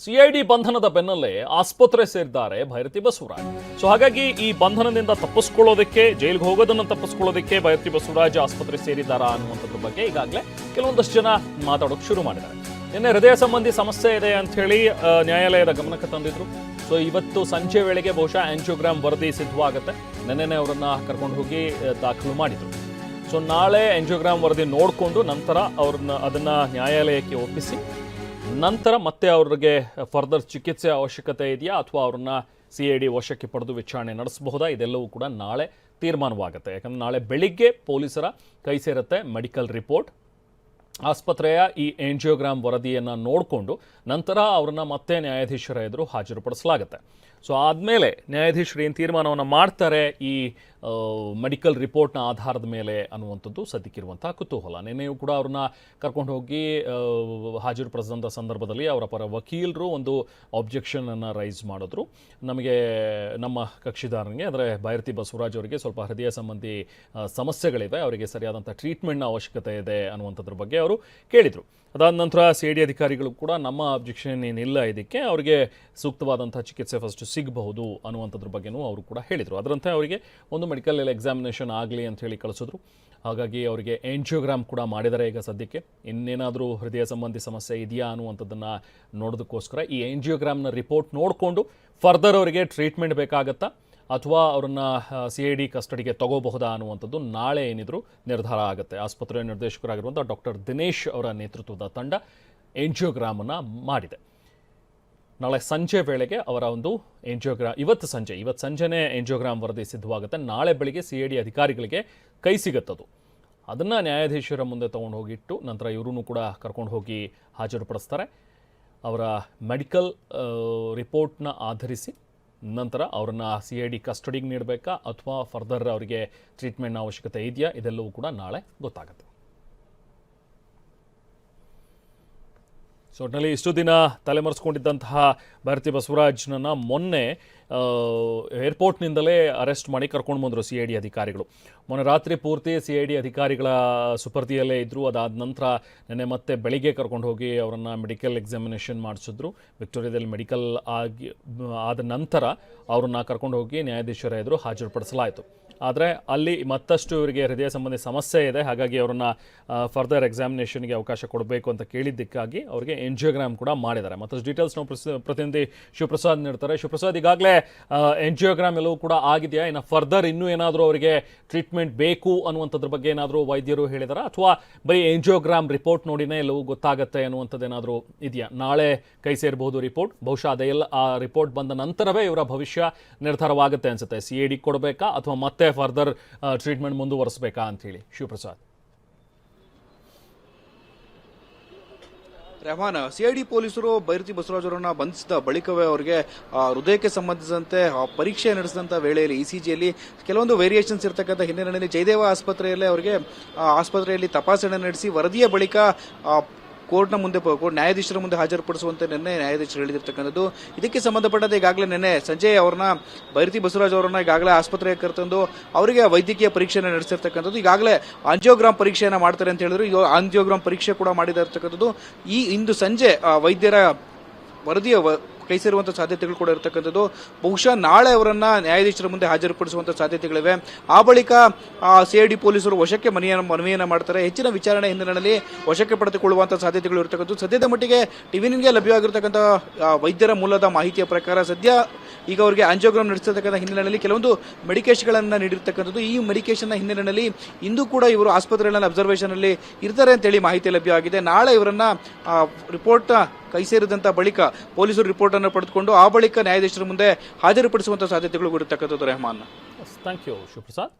CID ಬಂಧನದ ಬೆನ್ನಲ್ಲೇ ಆಸ್ಪತ್ರೆ ಸೇರಿದ್ದಾರೆ ಭೈರತಿ ಬಸವರಾಜ್. ಸೊ ಹಾಗಾಗಿ ಈ ಬಂಧನದಿಂದ ತಪ್ಪಿಸ್ಕೊಳ್ಳೋದಕ್ಕೆ, ಜೈಲಿಗೆ ಹೋಗೋದನ್ನು ತಪ್ಪಿಸ್ಕೊಳ್ಳೋದಕ್ಕೆ ಭೈರತಿ ಬಸವರಾಜ್ ಆಸ್ಪತ್ರೆ ಸೇರಿದ್ದಾರಾ ಅನ್ನುವಂಥದ್ರ ಬಗ್ಗೆ ಈಗಾಗಲೇ ಕೆಲವೊಂದಷ್ಟು ಜನ ಮಾತಾಡೋಕೆ ಶುರು ಮಾಡಿದ್ದಾರೆ. ನಿನ್ನೆ ಹೃದಯ ಸಂಬಂಧಿ ಸಮಸ್ಯೆ ಇದೆ ಅಂತ ಹೇಳಿ ನ್ಯಾಯಾಲಯದ ಗಮನಕ್ಕೆ ತಂದಿದ್ರು. ಸೊ ಇವತ್ತು ಸಂಜೆ ವೇಳೆಗೆ ಬಹುಶಃ ಆಂಜಿಯೋಗ್ರಾಮ್ ವರದಿ ಸಿದ್ಧವಾಗುತ್ತೆ. ನಿನ್ನೆನೇ ಅವರನ್ನ ಕರ್ಕೊಂಡು ಹೋಗಿ ದಾಖಲು ಮಾಡಿದ್ರು. ಸೊ ನಾಳೆ ಆಂಜಿಯೋಗ್ರಾಮ್ ವರದಿ ನೋಡಿಕೊಂಡು ನಂತರ ಅದನ್ನ ನ್ಯಾಯಾಲಯಕ್ಕೆ ಒಪ್ಪಿಸಿ ನಂತರ ಮತ್ತೆ ಅವ್ರಿಗೆ ಫರ್ದರ್ ಚಿಕಿತ್ಸೆ ಅವಶ್ಯಕತೆ ಇದೆಯಾ ಅಥವಾ ಅವ್ರನ್ನ ಸಿಐಡಿ ವಶಕ್ಕೆ ಪಡೆದು ವಿಚಾರಣೆ ನಡೆಸಬಹುದಾ, ಇದೆಲ್ಲವೂ ಕೂಡ ನಾಳೆ ತೀರ್ಮಾನವಾಗುತ್ತೆ. ಯಾಕಂದ್ರೆ ನಾಳೆ ಬೆಳಿಗ್ಗೆ ಪೊಲೀಸರ ಕೈ ಸೇರುತ್ತೆ ಮೆಡಿಕಲ್ ರಿಪೋರ್ಟ್. ಆಸ್ಪತ್ರೆಯ ಈ ಆಂಜಿಯೋಗ್ರಾಮ್ ವರದಿಯನ್ನು ನೋಡಿಕೊಂಡು ನಂತರ ಅವ್ರನ್ನ ಮತ್ತೆ ನ್ಯಾಯಾಧೀಶರ ಎದುರು ಹಾಜರುಪಡಿಸಲಾಗುತ್ತೆ. ಸೊ ಆದಮೇಲೆ ನ್ಯಾಯಾಧೀಶರು ಏನು ತೀರ್ಮಾನವನ್ನು ಮಾಡ್ತಾರೆ ಈ ಮೆಡಿಕಲ್ ರಿಪೋರ್ಟ್ನ ಆಧಾರದ ಮೇಲೆ ಅನ್ನುವಂಥದ್ದು ಸದ್ಯಕ್ಕಿರುವಂಥ ಕುತೂಹಲ. ನಿನ್ನೆಯೂ ಕೂಡ ಅವ್ರನ್ನ ಕರ್ಕೊಂಡು ಹೋಗಿ ಹಾಜರುಪಡಿಸಿದಂಥ ಸಂದರ್ಭದಲ್ಲಿ ಅವರ ಪರ ವಕೀಲರು ಒಂದು ಆಬ್ಜೆಕ್ಷನನ್ನು ರೈಸ್ ಮಾಡಿದ್ರು. ನಮಗೆ ನಮ್ಮ ಕಕ್ಷಿದಾರನಿಗೆ ಅಂದರೆ ಭೈರತಿ ಬಸವರಾಜ್ ಅವರಿಗೆ ಸ್ವಲ್ಪ ಹೃದಯ ಸಂಬಂಧಿ ಸಮಸ್ಯೆಗಳಿವೆ, ಅವರಿಗೆ ಸರಿಯಾದಂಥ ಟ್ರೀಟ್ಮೆಂಟ್ನ ಅವಶ್ಯಕತೆ ಇದೆ ಅನ್ನುವಂಥದ್ರ ಬಗ್ಗೆ ಅವರು ಕೇಳಿದರು. ಅದಾದ ನಂತರ ಸಿಐಡಿ ಅಧಿಕಾರಿಗಳು ಕೂಡ ನಮ್ಮ ಅಬ್ಜೆಕ್ಷನ್ ಏನಿಲ್ಲ, ಇದಕ್ಕೆ ಅವರಿಗೆ ಸೂಕ್ತವಾದಂಥ ಚಿಕಿತ್ಸೆ ಫಸ್ಟ್ ಸಿಗಬಹುದು ಅನ್ನುವಂಥದ್ರ ಬಗ್ಗೆನೂ ಅವರು ಕೂಡ ಹೇಳಿದರು. ಅದರಂತೆ ಅವರಿಗೆ ಒಂದು ಮೆಡಿಕಲ್ ಎಕ್ಸಾಮಿನೇಷನ್ ಆಗಲಿ ಅಂತ ಹೇಳಿ ಕಳಿಸಿದ್ರು. ಹಾಗಾಗಿ ಅವರಿಗೆ ಆಂಜಿಯೋಗ್ರಾಮ್ ಕೂಡ ಮಾಡಿದ್ದಾರೆ. ಈಗ ಸದ್ಯಕ್ಕೆ ಇನ್ನೇನಾದರೂ ಹೃದಯ ಸಂಬಂಧಿ ಸಮಸ್ಯೆ ಇದೆಯಾ ಅನ್ನುವಂಥದ್ದನ್ನು ನೋಡೋದಕ್ಕೋಸ್ಕರ ಈ ಆಂಜಿಯೋಗ್ರಾಮ್ನ ರಿಪೋರ್ಟ್ ನೋಡಿಕೊಂಡು ಫರ್ದರ್ ಅವರಿಗೆ ಟ್ರೀಟ್ಮೆಂಟ್ ಬೇಕಾಗತ್ತಾ ಅಥವಾ ಅವ್ರನ್ನ ಸಿಐಡಿ ಕಸ್ಟಡಿಗೆ ತಗೋಬಹುದಾ ಅನ್ನುವಂಥದ್ದು ನಾಳೆ ಏನಿದ್ರು ನಿರ್ಧಾರ ಆಗುತ್ತೆ. ಆಸ್ಪತ್ರೆಯ ನಿರ್ದೇಶಕರಾಗಿರುವಂಥ ಡಾಕ್ಟರ್ ದಿನೇಶ್ ಅವರ ನೇತೃತ್ವದ ತಂಡ ಆಂಜಿಯೋಗ್ರಾಮನ್ನು ಮಾಡಿದೆ. ನಾಳೆ ಸಂಜೆ ವೇಳೆಗೆ ಅವರ ಒಂದು ಇವತ್ತು ಸಂಜೆನೇ ಆಂಜಿಯೋಗ್ರಾಮ್ ವರದಿ ಸಿದ್ಧವಾಗುತ್ತೆ. ನಾಳೆ ಬೆಳಿಗ್ಗೆ ಸಿಐಡಿ ಅಧಿಕಾರಿಗಳಿಗೆ ಕೈ ಸಿಗುತ್ತದು. ಅದನ್ನು ನ್ಯಾಯಾಧೀಶರ ಮುಂದೆ ತೊಗೊಂಡು ಹೋಗಿಟ್ಟು ನಂತರ ಇವರೂ ಕೂಡ ಕರ್ಕೊಂಡು ಹೋಗಿ ಹಾಜರುಪಡಿಸ್ತಾರೆ. ಅವರ ಮೆಡಿಕಲ್ ರಿಪೋರ್ಟ್ನ ಆಧರಿಸಿ ನಂತರ ಅವ್ರನ್ನ ಸಿಐಡಿ ಕಸ್ಟಡಿಗೆ ನೀಡಬೇಕಾ ಅಥವಾ ಫರ್ದರ್ ಅವರಿಗೆ ಟ್ರೀಟ್ಮೆಂಟ್ನ ಅವಶ್ಯಕತೆ ಇದೆಯಾ, ಇದೆಲ್ಲವೂ ಕೂಡ ನಾಳೆ ಗೊತ್ತಾಗುತ್ತೆ. ಸೊ ಒಟ್ಟಿನಲ್ಲಿ ಇಷ್ಟು ದಿನ ತಲೆಮರೆಸ್ಕೊಂಡಿದ್ದಂತಹ ಭೈರತಿ ಬಸವರಾಜ್ನನ್ನು ಮೊನ್ನೆ ಏರ್ಪೋರ್ಟ್ನಿಂದಲೇ ಅರೆಸ್ಟ್ ಮಾಡಿ ಕರ್ಕೊಂಡು ಬಂದರು ಸಿಐಡಿ ಅಧಿಕಾರಿಗಳು. ಮೊನ್ನೆ ರಾತ್ರಿ ಪೂರ್ತಿ ಸಿಐಡಿ ಅಧಿಕಾರಿಗಳ ಸುಪರ್ದಿಯಲ್ಲೇ ಇದ್ದರು. ಅದಾದ ನಂತರ ನೆನ್ನೆ ಮತ್ತೆ ಬೆಳಿಗ್ಗೆ ಕರ್ಕೊಂಡು ಹೋಗಿ ಅವರನ್ನು ಮೆಡಿಕಲ್ ಎಕ್ಸಾಮಿನೇಷನ್ ಮಾಡಿಸಿದ್ರು. ವಿಕ್ಟೋರಿಯಾದಲ್ಲಿ ಮೆಡಿಕಲ್ ಆದ ನಂತರ ಅವ್ರನ್ನ ಕರ್ಕೊಂಡು ಹೋಗಿ ನ್ಯಾಯಾಧೀಶರ ಎದುರು ಹಾಜರುಪಡಿಸಲಾಯಿತು. ಆದರೆ ಅಲ್ಲಿ ಮತ್ತಷ್ಟು ಇವರಿಗೆ ಹೃದಯ ಸಂಬಂಧಿ ಸಮಸ್ಯೆ ಇದೆ, ಹಾಗಾಗಿ ಅವರನ್ನು ಫರ್ದರ್ ಎಕ್ಸಾಮಿನೇಷನ್ಗೆ ಅವಕಾಶ ಕೊಡಬೇಕು ಅಂತ ಕೇಳಿದ್ದಕ್ಕಾಗಿ ಅವರಿಗೆ ಆಂಜಿಯೋಗ್ರಾಮ್ ಕೂಡ ಮಾಡಿದ್ದಾರೆ. ಮತ್ತಷ್ಟು ಡೀಟೇಲ್ಸ್ ನಾವು ಪ್ರತಿನಿಧಿ ಶಿವಪ್ರಸಾದ್ ನೀಡ್ತಾರೆ. ಶಿವಪ್ರಸಾದ್, ಈಗಾಗಲೇ ಆಂಜಿಯೋಗ್ರಾಮ್ ಎಲ್ಲವೂ ಕೂಡ ಆಗಿದೆಯಾ? ಇನ್ನು ಫರ್ದರ್ ಇನ್ನೂ ಏನಾದರೂ ಅವರಿಗೆ ಟ್ರೀಟ್ಮೆಂಟ್ ಬೇಕು ಅನ್ನುವಂಥದ್ರ ಬಗ್ಗೆ ಏನಾದರೂ ವೈದ್ಯರು ಹೇಳಿದಾರಾ ಅಥವಾ ಬರೀ ಆಂಜಿಯೋಗ್ರಾಮ್ ರಿಪೋರ್ಟ್ ನೋಡಿನೇ ಎಲ್ಲವೂ ಗೊತ್ತಾಗುತ್ತೆ ಅನ್ನುವಂಥದ್ದು ಏನಾದರೂ ಇದೆಯಾ? ನಾಳೆ ಕೈ ಸೇರಬಹುದು ರಿಪೋರ್ಟ್. ಬಹುಶಃ ಅದೆಲ್ಲ ಆ ರಿಪೋರ್ಟ್ ಬಂದ ನಂತರವೇ ಇವರ ಭವಿಷ್ಯ ನಿರ್ಧಾರವಾಗುತ್ತೆ ಅನ್ಸುತ್ತೆ. ಸಿಐಡಿ ಕೊಡಬೇಕಾ ಅಥವಾ ಮತ್ತೆ ಫರ್ದರ್ ಟ್ರೀಟ್ಮೆಂಟ್ ಮುಂದುವರಿಸಬೇಕಾ ಅಂತ ಹೇಳಿ ಶಿವಪ್ರಸಾದ್. ರೆಹಮಾನ್, ಸಿಐಡಿ ಪೊಲೀಸರು ಭೈರತಿ ಬಸವರಾಜ್ ಅವರನ್ನ ಬಂಧಿಸಿದ ಬಳಿಕವೇ ಅವರಿಗೆ ಹೃದಯಕ್ಕೆ ಸಂಬಂಧಿಸಿದಂತೆ ಪರೀಕ್ಷೆ ನಡೆಸಿದಂತ ವೇಳೆಯಲ್ಲಿ ಇಸಿಜಿಯಲ್ಲಿ ಕೆಲವೊಂದು ವೇರಿಯೇಷನ್ಸ್ ಇರತಕ್ಕಂಥ ಹಿನ್ನೆಲೆಯಲ್ಲಿ ಜಯದೇವ ಆಸ್ಪತ್ರೆಯಲ್ಲೇ ಅವರಿಗೆ ಆಸ್ಪತ್ರೆಯಲ್ಲಿ ತಪಾಸಣೆ ನಡೆಸಿ ವರದಿಯ ಬಳಿಕ ಕೋರ್ಟ್ನ ಮುಂದೆ ನ್ಯಾಯಾಧೀಶರ ಮುಂದೆ ಹಾಜರುಪಡಿಸುವಂತೆ ನಿನ್ನೆ ನ್ಯಾಯಾಧೀಶರು ಹೇಳಿದಿರ್ತಕ್ಕಂಥದ್ದು. ಇದಕ್ಕೆ ಸಂಬಂಧಪಟ್ಟಂತೆ ಈಗಾಗಲೇ ನಿನ್ನೆ ಸಂಜೆ ಅವ್ರನ್ನ ಭೈರತಿ ಬಸವರಾಜ್ ಅವರನ್ನ ಈಗಾಗಲೇ ಆಸ್ಪತ್ರೆಗೆ ಕರೆತಂದು ಅವರಿಗೆ ವೈದ್ಯಕೀಯ ಪರೀಕ್ಷೆಯನ್ನು ನಡೆಸಿರ್ತಕ್ಕಂಥದ್ದು. ಈಗಾಗಲೇ ಆಂಜಿಯೋಗ್ರಾಮ್ ಪರೀಕ್ಷೆಯನ್ನು ಮಾಡ್ತಾರೆ ಅಂತ ಹೇಳಿದ್ರು. ಈಗ ಆಂಜಿಯೋಗ್ರಾಮ್ ಪರೀಕ್ಷೆ ಕೂಡ ಮಾಡಿದಿರ್ತಕ್ಕಂಥದ್ದು. ಇಂದು ಸಂಜೆ ವೈದ್ಯರ ವರದಿಯ ಕೈ ಸೇರುವಂತಹ ಸಾಧ್ಯತೆಗಳು ಕೂಡ ಇರತಕ್ಕಂಥದ್ದು. ಬಹುಶಃ ನಾಳೆ ಅವರನ್ನ ನ್ಯಾಯಾಧೀಶರ ಮುಂದೆ ಹಾಜರುಪಡಿಸುವಂತಹ ಸಾಧ್ಯತೆಗಳಿವೆ. ಆ ಬಳಿಕ ಸಿಐಡಿ ಪೊಲೀಸರು ವಶಕ್ಕೆ ಮನವಿಯನ್ನ ಮಾಡ್ತಾರೆ. ಹೆಚ್ಚಿನ ವಿಚಾರಣೆ ಹಿನ್ನೆಲೆಯಲ್ಲಿ ವಶಕ್ಕೆ ಪಡೆದುಕೊಳ್ಳುವಂತಹ ಸಾಧ್ಯತೆಗಳು ಇರತಕ್ಕಂಥದ್ದು. ಸದ್ಯದ ಮಟ್ಟಿಗೆ ಟಿವಿನಿಗೆ ಲಭ್ಯವಾಗಿರ್ತಕ್ಕಂಥ ವೈದ್ಯರ ಮೂಲದ ಮಾಹಿತಿಯ ಪ್ರಕಾರ ಸದ್ಯ ಈಗ ಅವರಿಗೆ ಆಂಜಿಯೋಗ್ರಾಮ್ ನಡೆಸಿರ್ತಕ್ಕಂಥ ಹಿನ್ನೆಲೆಯಲ್ಲಿ ಕೆಲವೊಂದು ಮೆಡಿಕೇಶನ್ಗಳನ್ನು ನೀಡಿರ್ತಕ್ಕಂಥದ್ದು. ಈ ಮೆಡಿಕೇಶನ್ನ ಹಿನ್ನೆಲೆಯಲ್ಲಿ ಇಂದು ಕೂಡ ಇವರು ಆಸ್ಪತ್ರೆಯಲ್ಲಿ ಅಬ್ಸರ್ವೇಷನ್ ಅಲ್ಲಿ ಇರ್ತಾರೆ ಅಂತೇಳಿ ಮಾಹಿತಿ ಲಭ್ಯವಾಗಿದೆ. ನಾಳೆ ಇವರನ್ನ ರಿಪೋರ್ಟ್ ಕೈ ಸೇರಿದಂತ ಬಳಿಕ ಪೊಲೀಸರು ರಿಪೋರ್ಟ್ ಅನ್ನು ಪಡೆದುಕೊಂಡು ಆ ಬಳಿಕ ನ್ಯಾಯಾಧೀಶರ ಮುಂದೆ ಹಾಜರುಪಡಿಸುವಂತಹ ಸಾಧ್ಯತೆಗಳು ಇರತಕ್ಕಂಥದ್ದು. Rehman, thank you Shivaprasad.